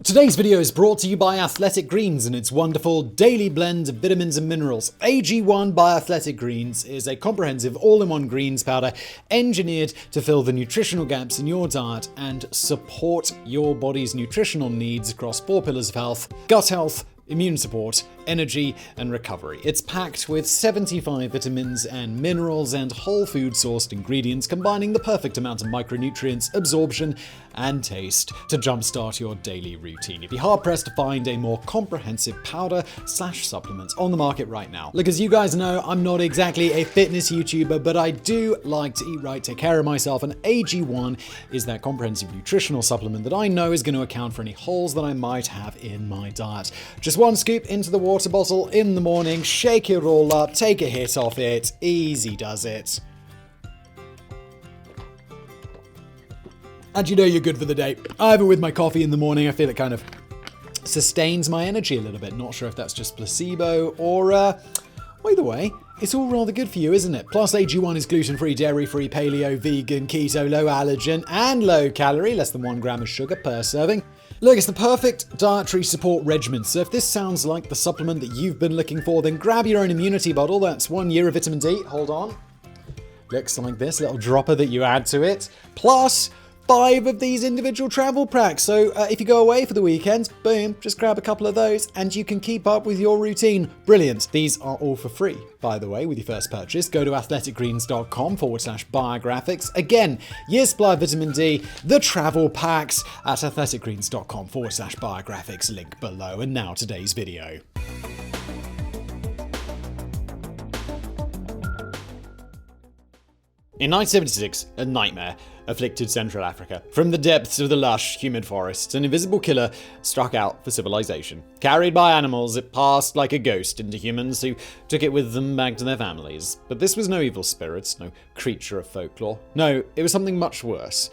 Today's video is brought to you by Athletic Greens and its wonderful daily blend of vitamins and minerals. AG1 by Athletic Greens is a comprehensive all-in-one greens powder engineered to fill the nutritional gaps in your diet and support your body's nutritional needs across 4 pillars of health: gut health, immune support, energy, and recovery. It's packed with 75 vitamins and minerals and whole food sourced ingredients, combining the perfect amount of micronutrients, absorption, and taste to jumpstart your daily routine. You'd be hard pressed to find a more comprehensive powder/supplement on the market right now. Look, as you guys know, I'm not exactly a fitness YouTuber, but I do like to eat right, take care of myself, and AG1 is that comprehensive nutritional supplement that I know is going to account for any holes that I might have in my diet. Just 1 scoop into the water bottle in the morning, shake it all up, take a hit off it, easy does it. And you know you're good for the day. I have it with my coffee in the morning. I feel it kind of sustains my energy a little bit. Not sure if that's just placebo or either way, it's all rather good for you, isn't it? Plus, AG1 is gluten-free, dairy-free, paleo, vegan, keto, low allergen, and low calorie, less than 1 gram of sugar per serving. Look, it's the perfect dietary support regimen, so if this sounds like the supplement that you've been looking for, then grab your own immunity bottle. That's 1 year of vitamin D. Hold on. Looks like this little dropper that you add to it. Plus 5 of these individual travel packs. So if you go away for the weekend, boom, just grab a couple of those and you can keep up with your routine. Brilliant. These are all for free, by the way, with your first purchase. Go to athleticgreens.com/biographics. Again, year's supply of vitamin D, the travel packs at athleticgreens.com/biographics, link below. And now today's video. In 1976, a nightmare afflicted Central Africa. From the depths of the lush, humid forests, an invisible killer struck out for civilization. Carried by animals, it passed like a ghost into humans who took it with them back to their families. But this was no evil spirit, no creature of folklore. No, it was something much worse.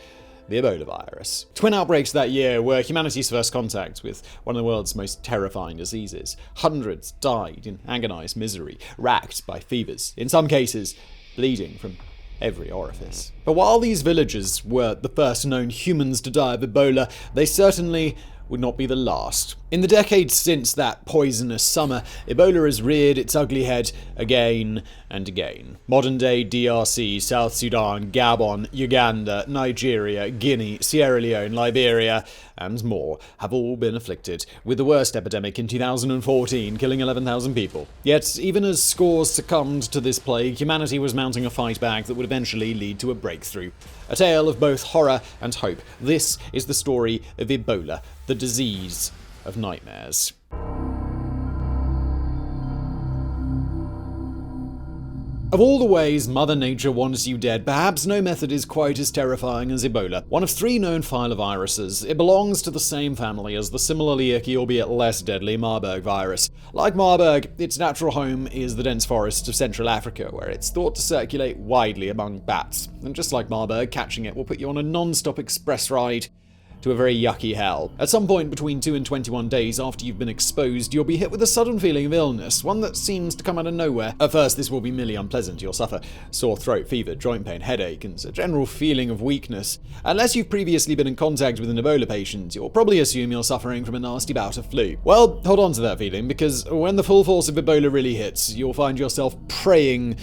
The Ebola virus. Twin outbreaks that year were humanity's first contact with one of the world's most terrifying diseases. Hundreds died in agonized misery, racked by fevers, in some cases bleeding from every orifice. But while these villagers were the first known humans to die of Ebola, they certainly would not be the last. In the decades since that poisonous summer, Ebola has reared its ugly head again and again. Modern-day DRC, South Sudan, Gabon, Uganda, Nigeria, Guinea, Sierra Leone, Liberia, and more have all been afflicted with the worst epidemic in 2014, killing 11,000 people. Yet, even as scores succumbed to this plague, humanity was mounting a fight back that would eventually lead to a breakthrough. A tale of both horror and hope. This is the story of Ebola, the disease of nightmares. Of all the ways Mother Nature wants you dead, perhaps no method is quite as terrifying as Ebola. One of 3 known filoviruses, it belongs to the same family as the similarly icky, albeit less deadly, Marburg virus. Like Marburg, its natural home is the dense forests of Central Africa, where it's thought to circulate widely among bats. And just like Marburg, catching it will put you on a non-stop express ride to a very yucky hell. At some point between 2 and 21 days after you've been exposed, you'll be hit with a sudden feeling of illness, one that seems to come out of nowhere. At first, this will be merely unpleasant. You'll suffer sore throat, fever, joint pain, headache, and a general feeling of weakness. Unless you've previously been in contact with an Ebola patient, you'll probably assume you're suffering from a nasty bout of flu. Well, hold on to that feeling, because when the full force of Ebola really hits, you'll find yourself praying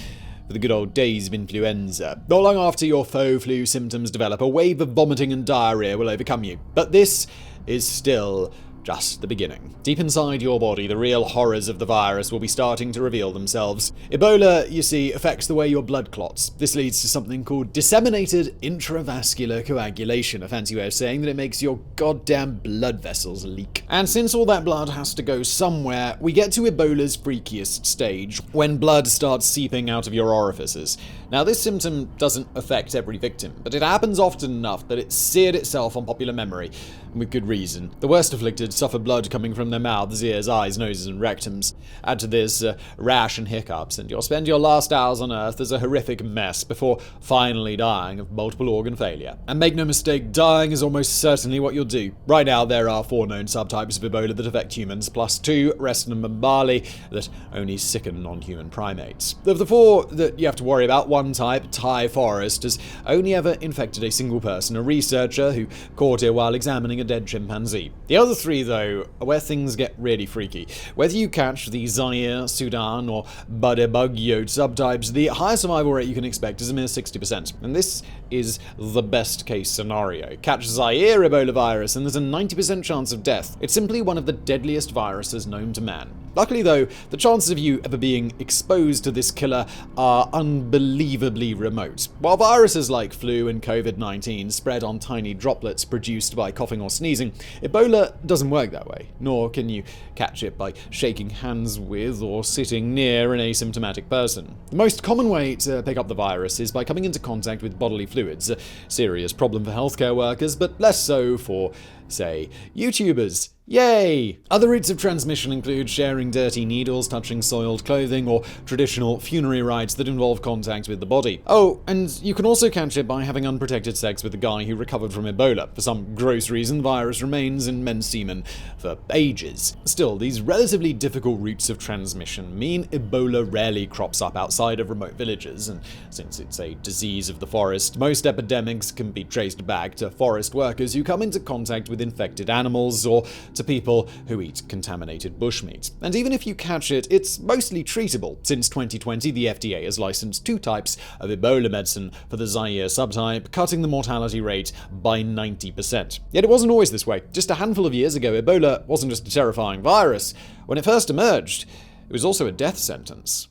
for the good old days of influenza. Not long after your faux flu symptoms develop, a wave of vomiting and diarrhea will overcome you. But this is still just the beginning. Deep inside your body, the real horrors of the virus will be starting to reveal themselves. Ebola, you see, affects the way your blood clots. This leads to something called disseminated intravascular coagulation, a fancy way of saying that it makes your goddamn blood vessels leak. And since all that blood has to go somewhere, we get to Ebola's freakiest stage, when blood starts seeping out of your orifices. Now, this symptom doesn't affect every victim, but it happens often enough that it's seared itself on popular memory, and with good reason. The worst afflicted suffer blood coming from their mouths, ears, eyes, noses, and rectums. Add to this rash and hiccups, and you'll spend your last hours on Earth as a horrific mess before finally dying of multiple organ failure. And make no mistake, dying is almost certainly what you'll do. Right now, there are 4 known subtypes of Ebola that affect humans, plus 2, Reston and Mbali, that only sicken non-human primates. Of the 4 that you have to worry about, one type, Thai forest, has only ever infected a single person, a researcher who caught it while examining a dead chimpanzee. The other 3 country, though, where things get really freaky. Whether you catch the Zaire, Sudan, or Badebagyot subtypes, the high survival rate you can expect is a mere 60%. And this is the best case scenario. Catch Zaire Ebola virus and there's a 90% chance of death. It's simply one of the deadliest viruses known to man. Luckily though, the chances of you ever being exposed to this killer are unbelievably remote. While viruses like flu and COVID-19 spread on tiny droplets produced by coughing or sneezing, Ebola doesn't work that way, nor can you catch it by shaking hands with or sitting near an asymptomatic person. The most common way to pick up the virus is by coming into contact with bodily fluids, a serious problem for healthcare workers, but less so for, say, YouTubers. Yay! Other routes of transmission include sharing dirty needles, touching soiled clothing, or traditional funerary rites that involve contact with the body. Oh, and you can also catch it by having unprotected sex with a guy who recovered from Ebola. For some gross reason, the virus remains in men's semen for ages. Still, these relatively difficult routes of transmission mean Ebola rarely crops up outside of remote villages, and since it's a disease of the forest, most epidemics can be traced back to forest workers who come into contact with infected animals or to people who eat contaminated bushmeat. And even if you catch it, it's mostly treatable. Since 2020, the FDA has licensed 2 types of Ebola medicine for the Zaire subtype, cutting the mortality rate by 90%. Yet it wasn't always this way. Just a handful of years ago, Ebola wasn't just a terrifying virus. When it first emerged, it was also a death sentence.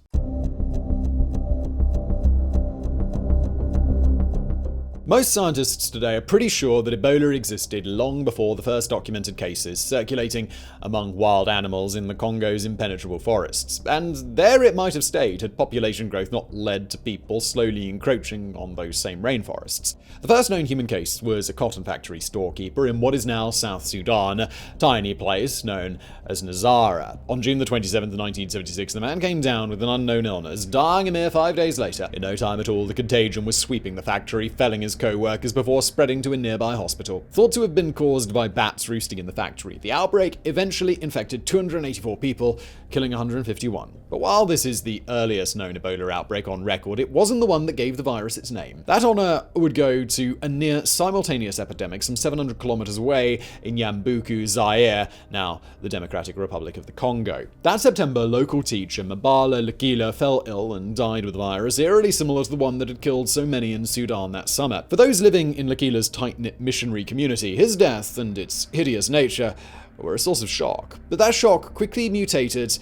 Most scientists today are pretty sure that Ebola existed long before the first documented cases circulating among wild animals in the Congo's impenetrable forests. And there it might have stayed had population growth not led to people slowly encroaching on those same rainforests. The first known human case was a cotton factory storekeeper in what is now South Sudan, a tiny place known as Nazara. On June the 27th, 1976, the man came down with an unknown illness, dying a mere 5 days later. In no time at all, the contagion was sweeping the factory, felling his co-workers before spreading to a nearby hospital. Thought to have been caused by bats roosting in the factory, the outbreak eventually infected 284 people, killing 151. But while this is the earliest known Ebola outbreak on record, it wasn't the one that gave the virus its name. That honor would go to a near-simultaneous epidemic some 700 kilometers away in Yambuku, Zaire, now the Democratic Republic of the Congo. That September, local teacher Mabala Lakila fell ill and died with the virus, eerily similar to the one that had killed so many in Sudan that summer. For those living in Lakila's tight-knit missionary community, his death and its hideous nature were a source of shock. But that shock quickly mutated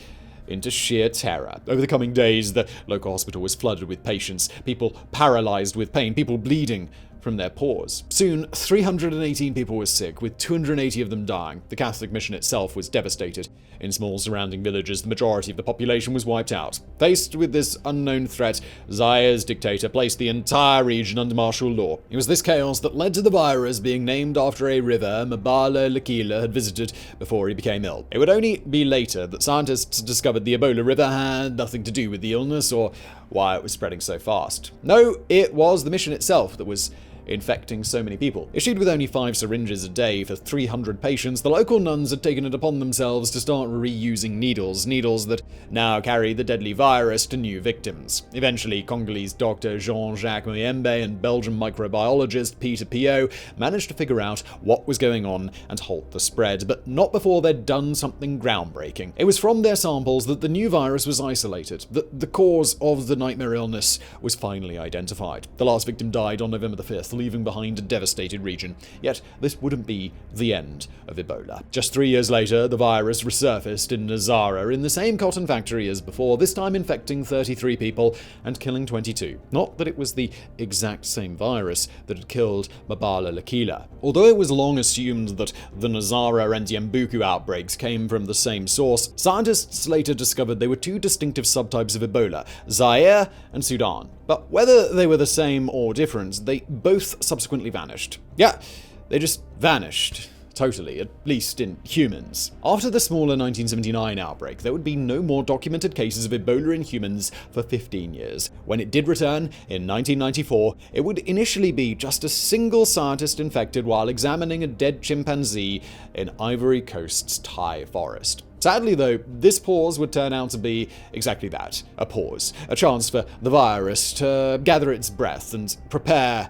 into sheer terror. Over the coming days, the local hospital was flooded with patients, people paralyzed with pain, people bleeding from their pores. Soon, 318 people were sick, with 280 of them dying. The Catholic mission itself was devastated. In small surrounding villages, the majority of the population was wiped out. Faced with this unknown threat, Zaire's dictator placed the entire region under martial law. It was this chaos that led to the virus being named after a river Mabala Lakila had visited before he became ill. It would only be later that scientists discovered the Ebola River had nothing to do with the illness or why it was spreading so fast. No, it was the mission itself that was infecting so many people. Issued with only 5 syringes a day for 300 patients, the local nuns had taken it upon themselves to start reusing needles that now carry the deadly virus to new victims. Eventually, Congolese doctor Jean-Jacques Muyembe and Belgian microbiologist Peter Piot managed to figure out what was going on and halt the spread, but not before they'd done something groundbreaking. It was from their samples that the new virus was isolated, that the cause of the nightmare illness was finally identified. The last victim died on November the 5th, leaving behind a devastated region. Yet, this wouldn't be the end of Ebola. Just 3 years later, the virus resurfaced in Nazara in the same cotton factory as before, this time infecting 33 people and killing 22. Not that it was the exact same virus that had killed Mabala Lakila. Although it was long assumed that the Nazara and Yambuku outbreaks came from the same source, scientists later discovered they were 2 distinctive subtypes of Ebola, Zaire and Sudan. But whether they were the same or different, they both subsequently vanished. Yeah, they just vanished. Totally, at least in humans. After the smaller 1979 outbreak, there would be no more documented cases of Ebola in humans for 15 years. When it did return, in 1994, it would initially be just a single scientist infected while examining a dead chimpanzee in Ivory Coast's Thai forest. Sadly, though, this pause would turn out to be exactly that, a pause, a chance for the virus to gather its breath and prepare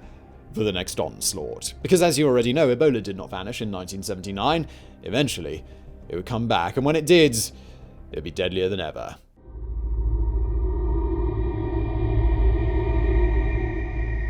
for the next onslaught. Because as you already know, Ebola did not vanish in 1979. Eventually, it would come back, and when it did, it would be deadlier than ever.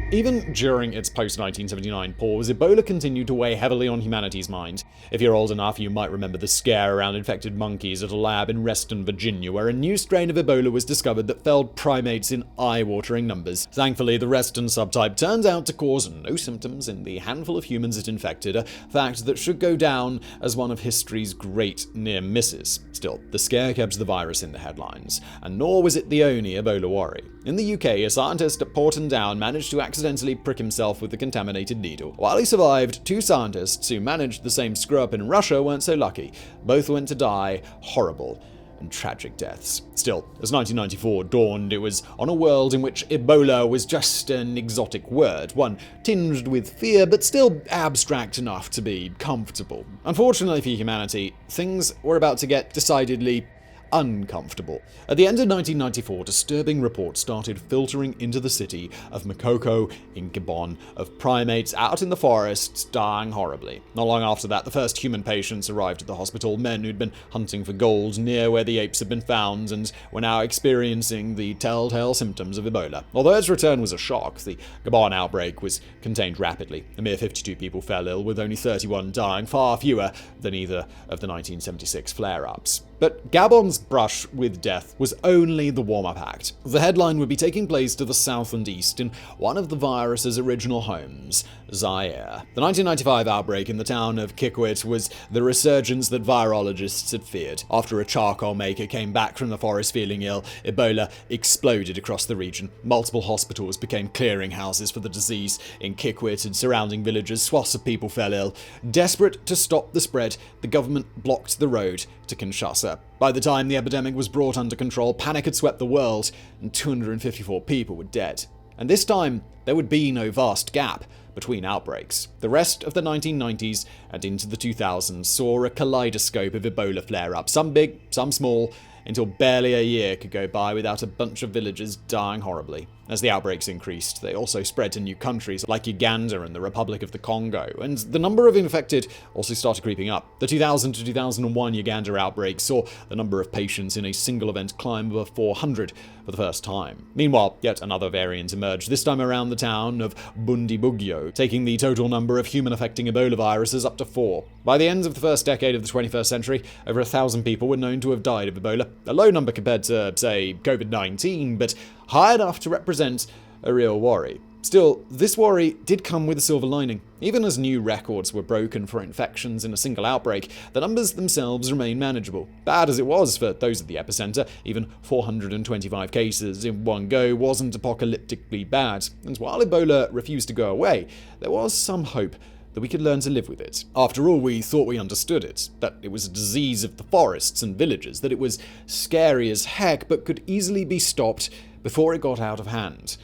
Even during its post-1979 pause, Ebola continued to weigh heavily on humanity's mind. If you're old enough, you might remember the scare around infected monkeys at a lab in Reston, Virginia, where a new strain of Ebola was discovered that felled primates in eye-watering numbers. Thankfully, the Reston subtype turns out to cause no symptoms in the handful of humans it infected, a fact that should go down as one of history's great near misses. Still, the scare kept the virus in the headlines, and nor was it the only Ebola worry. In the UK, a scientist at Porton Down managed to accidentally prick himself with the contaminated needle. While he survived, two scientists who managed the same screw-up in Russia weren't so lucky. Both went to die horrible and tragic deaths. Still, as 1994 dawned, it was on a world in which Ebola was just an exotic word, one tinged with fear, but still abstract enough to be comfortable. Unfortunately for humanity, things were about to get decidedly uncomfortable. At the end of 1994, disturbing reports started filtering into the city of Makoko in Gabon of primates out in the forests dying horribly. Not long after that, the first human patients arrived at the hospital, men who'd been hunting for gold near where the apes had been found and were now experiencing the telltale symptoms of Ebola. Although its return was a shock, the Gabon outbreak was contained rapidly. A mere 52 people fell ill, with only 31 dying, far fewer than either of the 1976 flare-ups. But Gabon's brush with death was only the warm-up act. The headline would be taking place to the south and east in one of the virus's original homes, Zaire. The 1995 outbreak in the town of Kikwit was the resurgence that virologists had feared. After a charcoal maker came back from the forest feeling ill, Ebola exploded across the region. Multiple hospitals became clearinghouses for the disease. In Kikwit and surrounding villages, swaths of people fell ill. Desperate to stop the spread, the government blocked the road to Kinshasa. By the time the epidemic was brought under control, panic had swept the world, and 254 people were dead. And this time, there would be no vast gap between outbreaks. The rest of the 1990s and into the 2000s saw a kaleidoscope of Ebola flare-ups, some big, some small, until barely a year could go by without a bunch of villagers dying horribly. As the outbreaks increased, they also spread to new countries like Uganda and the Republic of the Congo, and the number of infected also started creeping up. The 2000 to 2001 Uganda outbreak saw the number of patients in a single event climb above 400 for the first time. Meanwhile, yet another variant emerged, this time around the town of Bundibugyo, taking the total number of human-affecting Ebola viruses up to 4. By the end of the first decade of the 21st century, over 1,000 people were known to have died of Ebola, a low number compared to, say, COVID-19, but high enough to represent a real worry. Still, this worry did come with a silver lining. Even as new records were broken for infections in a single outbreak, the numbers themselves remained manageable. Bad as it was for those at the epicenter, even 425 cases in one go wasn't apocalyptically bad. And while Ebola refused to go away, there was some hope that we could learn to live with it. After all, we thought we understood it, that it was a disease of the forests and villages, that it was scary as heck but could easily be stopped before it got out of hand.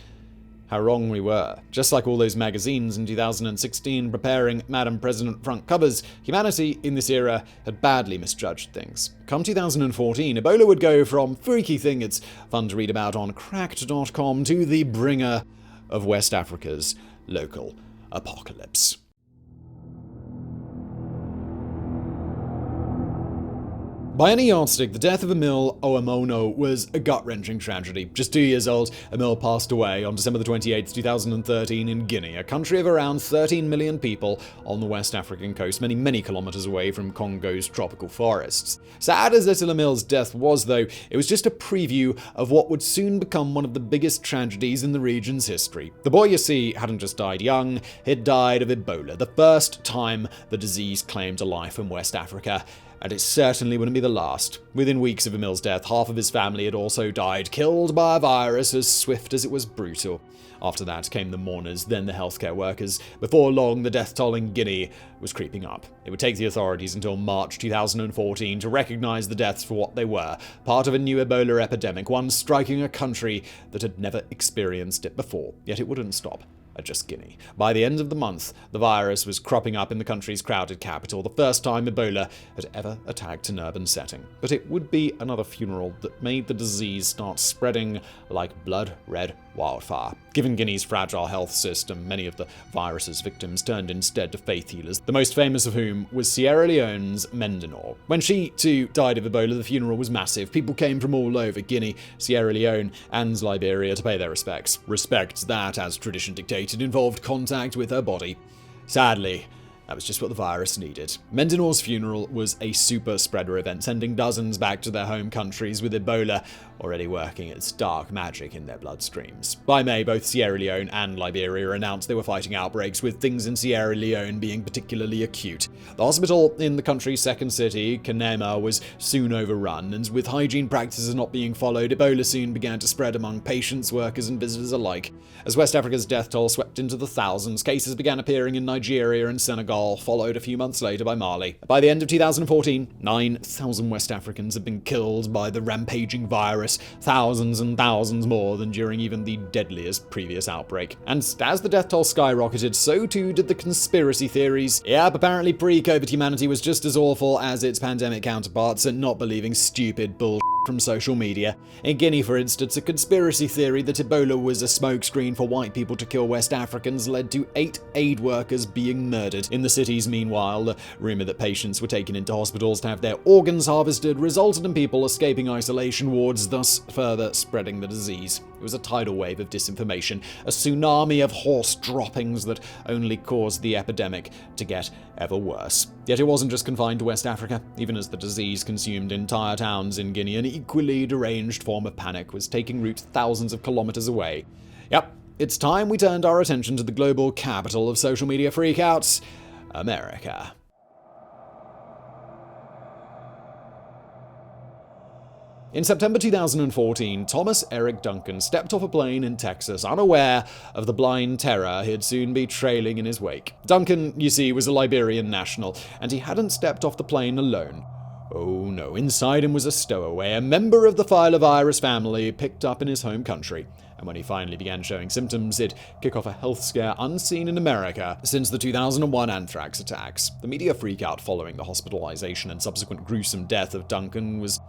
How wrong we were. Just like all those magazines in 2016 preparing Madam President front covers, humanity in this era had badly misjudged things. Come 2014, Ebola would go from freaky thing it's fun to read about on cracked.com to the bringer of West Africa's local apocalypse. By any yardstick, the death of Emile Ouamono was a gut-wrenching tragedy. Just 2 years old, Emile passed away on December 28, 2013 in Guinea, a country of around 13 million people on the West African coast, many, many kilometers away from Congo's tropical forests. Sad as little Emile's death was, though, it was just a preview of what would soon become one of the biggest tragedies in the region's history. The boy, you see, hadn't just died young, he'd died of Ebola, the first time the disease claimed a life in West Africa. And it certainly wouldn't be the last. Within weeks of Emile's death, half of his family had also died, killed by a virus as swift as it was brutal. After that came the mourners, then the healthcare workers. Before long, the death toll in Guinea was creeping up. It would take the authorities until March 2014 to recognize the deaths for what they were, part of a new Ebola epidemic, one striking a country that had never experienced it before. Yet it wouldn't stop. just Guinea. By the end of the month, the virus was cropping up in the country's crowded capital, the first time Ebola had ever attacked an urban setting. But it would be another funeral that made the disease start spreading like blood-red wildfire. Given Guinea's fragile health system, many of the virus's victims turned instead to faith healers, the most famous of whom was Sierra Leone's Mendinor. When she, too, died of Ebola, the funeral was massive. People came from all over Guinea, Sierra Leone, and Liberia to pay their respects. Respects that, as tradition dictated, involved contact with her body. Sadly, that was just what the virus needed. Mendinor's funeral was a super spreader event, sending dozens back to their home countries with Ebola already working its dark magic in their bloodstreams. By May, both Sierra Leone and Liberia announced they were fighting outbreaks, with things in Sierra Leone being particularly acute. The hospital in the country's second city, Kanema, was soon overrun, and with hygiene practices not being followed, Ebola soon began to spread among patients, workers, and visitors alike. As West Africa's death toll swept into the thousands, cases began appearing in Nigeria and Senegal, followed a few months later by Mali. By the end of 2014, 9,000 West Africans had been killed by the rampaging virus, thousands and thousands more than during even the deadliest previous outbreak. And as the death toll skyrocketed, so too did the conspiracy theories. Yep, apparently pre-COVID humanity was just as awful as its pandemic counterparts at not believing stupid bullshit from social media. In Guinea, for instance, a conspiracy theory that Ebola was a smokescreen for white people to kill West Africans led to 8 aid workers being murdered. In the cities, meanwhile, the rumor that patients were taken into hospitals to have their organs harvested resulted in people escaping isolation wards, thus further spreading the disease. It was a tidal wave of disinformation, a tsunami of horse droppings that only caused the epidemic to get ever worse. Yet it wasn't just confined to West Africa. Even as the disease consumed entire towns in Guinea, an equally deranged form of panic was taking root thousands of kilometers away. Yep, it's time we turned our attention to the global capital of social media freakouts, America. In September 2014, Thomas Eric Duncan stepped off a plane in Texas, unaware of the blind terror he'd soon be trailing in his wake. Duncan, you see, was a Liberian national, and he hadn't stepped off the plane alone. Oh no, inside him was a stowaway, a member of the filovirus family picked up in his home country. And when he finally began showing symptoms, it'd kick off a health scare unseen in America since the 2001 anthrax attacks. The media freakout following the hospitalization and subsequent gruesome death of Duncan was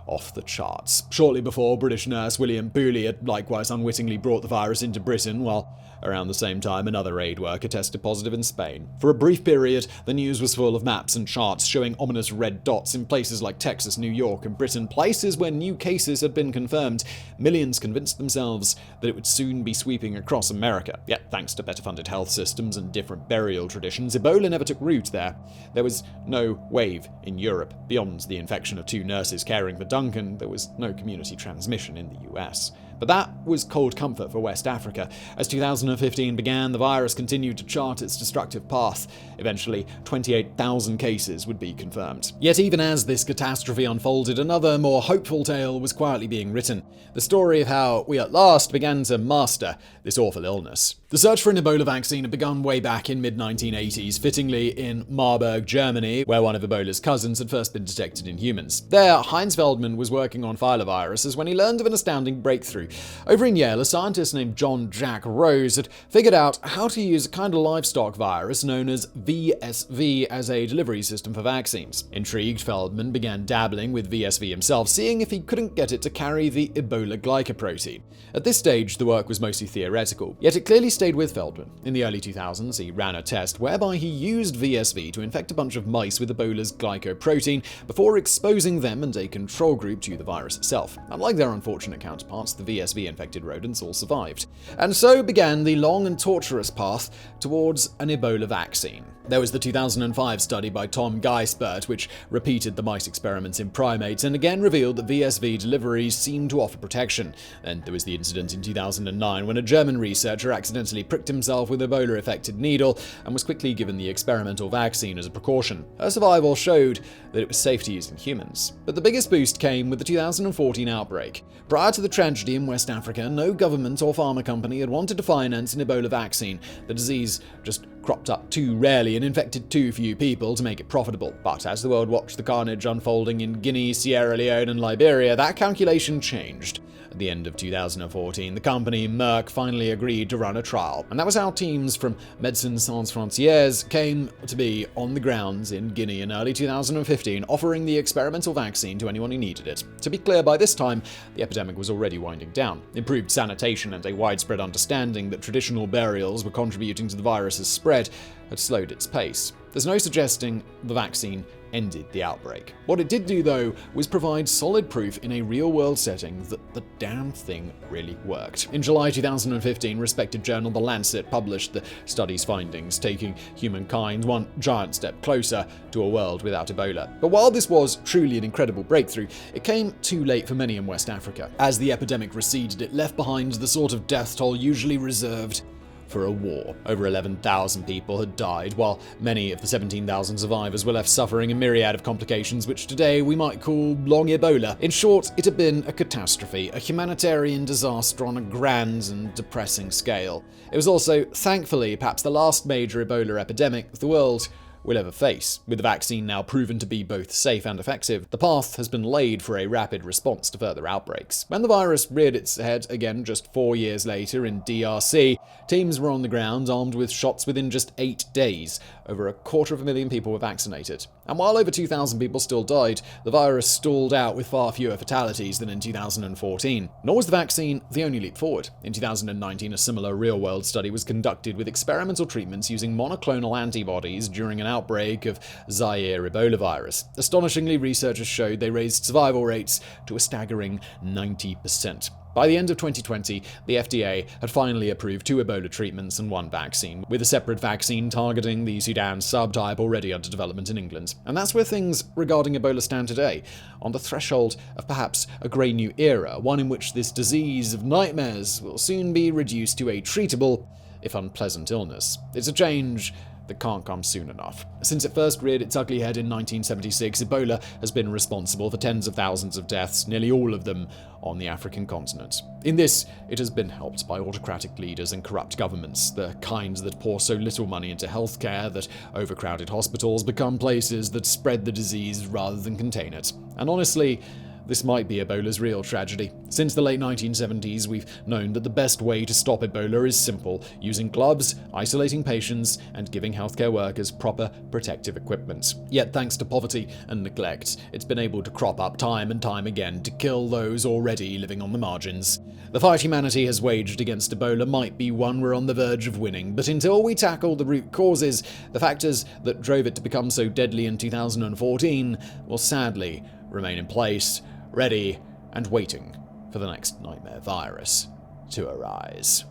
off the charts. Shortly before, British nurse William Pooley had likewise unwittingly brought the virus into Britain, while around the same time another aid worker tested positive in Spain. For a brief period, the news was full of maps and charts showing ominous red dots in places like Texas, New York, and Britain, places where new cases had been confirmed. Millions convinced themselves that it would soon be sweeping across America. Yet, thanks to better funded health systems and different burial traditions, Ebola never took root there. There was no wave in Europe. Beyond the infection of 2 nurses caring for Duncan, there was no community transmission in the US. But that was cold comfort for West Africa. As 2015 began, the virus continued to chart its destructive path. Eventually, 28,000 cases would be confirmed. Yet even as this catastrophe unfolded, another, more hopeful tale was quietly being written. The story of how we at last began to master this awful illness. The search for an Ebola vaccine had begun way back in mid-1980s, fittingly in Marburg, Germany, where one of Ebola's cousins had first been detected in humans. There, Heinz Feldman was working on filoviruses when he learned of an astounding breakthrough. Over in Yale, a scientist named John Jack Rose had figured out how to use a kind of livestock virus known as VSV as a delivery system for vaccines. Intrigued, Feldman began dabbling with VSV himself, seeing if he couldn't get it to carry the Ebola glycoprotein. At this stage, the work was mostly theoretical, yet it clearly stayed with Feldman. In the early 2000s, he ran a test whereby he used VSV to infect a bunch of mice with Ebola's glycoprotein before exposing them and a control group to the virus itself. Unlike their unfortunate counterparts, the VSV-infected rodents all survived. And so began the long and torturous path towards an Ebola vaccine. There was the 2005 study by Tom Gijsbert, which repeated the mice experiments in primates and again revealed that VSV deliveries seemed to offer protection. Then there was the incident in 2009 when a German researcher accidentally pricked himself with an Ebola-affected needle and was quickly given the experimental vaccine as a precaution. Her survival showed that it was safe to use in humans. But the biggest boost came with the 2014 outbreak. Prior to the tragedy in West Africa, no government or pharma company had wanted to finance an Ebola vaccine. The disease just cropped up too rarely and infected too few people to make it profitable. But as the world watched the carnage unfolding in Guinea, Sierra Leone, and Liberia, that calculation changed. At the end of 2014, the company Merck finally agreed to run a trial, and that was how teams from Médecins Sans Frontières came to be on the grounds in Guinea in early 2015, offering the experimental vaccine to anyone who needed it. To be clear, by this time, the epidemic was already winding down. Improved sanitation and a widespread understanding that traditional burials were contributing to the virus's spread had slowed its pace. There's no suggesting the vaccine ended the outbreak. What it did do, though, was provide solid proof in a real-world setting that the damn thing really worked. In July 2015, respected journal The Lancet published the study's findings, taking humankind one giant step closer to a world without Ebola. But while this was truly an incredible breakthrough, it came too late for many in West Africa. As the epidemic receded, it left behind the sort of death toll usually reserved for a war. Over 11,000 people had died, while many of the 17,000 survivors were left suffering a myriad of complications which today we might call long Ebola. In short, it had been a catastrophe, a humanitarian disaster on a grand and depressing scale. It was also, thankfully, perhaps the last major Ebola epidemic the world will ever face. With the vaccine now proven to be both safe and effective, the path has been laid for a rapid response to further outbreaks. When the virus reared its head again just 4 years later in DRC, teams were on the ground armed with shots within just 8 days. Over 250,000 people were vaccinated. And while over 2,000 people still died, the virus stalled out with far fewer fatalities than in 2014. Nor was the vaccine the only leap forward. In 2019, a similar real-world study was conducted with experimental treatments using monoclonal antibodies during an outbreak of Zaire Ebola virus. Astonishingly, researchers showed they raised survival rates to a staggering 90%. By the end of 2020, the FDA had finally approved 2 Ebola treatments and 1 vaccine, with a separate vaccine targeting the Sudan subtype already under development in England. And that's where things regarding Ebola stand today, on the threshold of perhaps a grey new era, one in which this disease of nightmares will soon be reduced to a treatable, if unpleasant, illness. It's a change that can't come soon enough. Since it first reared its ugly head in 1976, Ebola has been responsible for tens of thousands of deaths, nearly all of them on the African continent. In this, it has been helped by autocratic leaders and corrupt governments, the kinds that pour so little money into healthcare that overcrowded hospitals become places that spread the disease rather than contain it. And honestly, this might be Ebola's real tragedy. Since the late 1970s, we've known that the best way to stop Ebola is simple: using gloves, isolating patients, and giving healthcare workers proper protective equipment. Yet thanks to poverty and neglect, it's been able to crop up time and time again to kill those already living on the margins. The fight humanity has waged against Ebola might be one we're on the verge of winning, but until we tackle the root causes, the factors that drove it to become so deadly in 2014 will sadly remain in place, ready and waiting for the next nightmare virus to arise.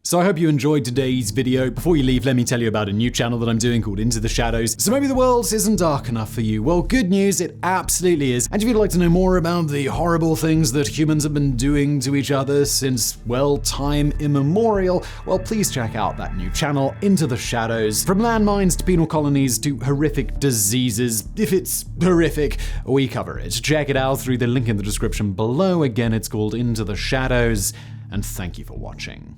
So I hope you enjoyed today's video. Before you leave, let me tell you about a new channel that I'm doing called Into the Shadows. So maybe the world isn't dark enough for you. Well, good news, it absolutely is. And if you'd like to know more about the horrible things that humans have been doing to each other since, well, time immemorial, well, please check out that new channel, Into the Shadows. From landmines to penal colonies to horrific diseases, if it's horrific, we cover it. Check it out through the link in the description below. Again, it's called Into the Shadows. And thank you for watching.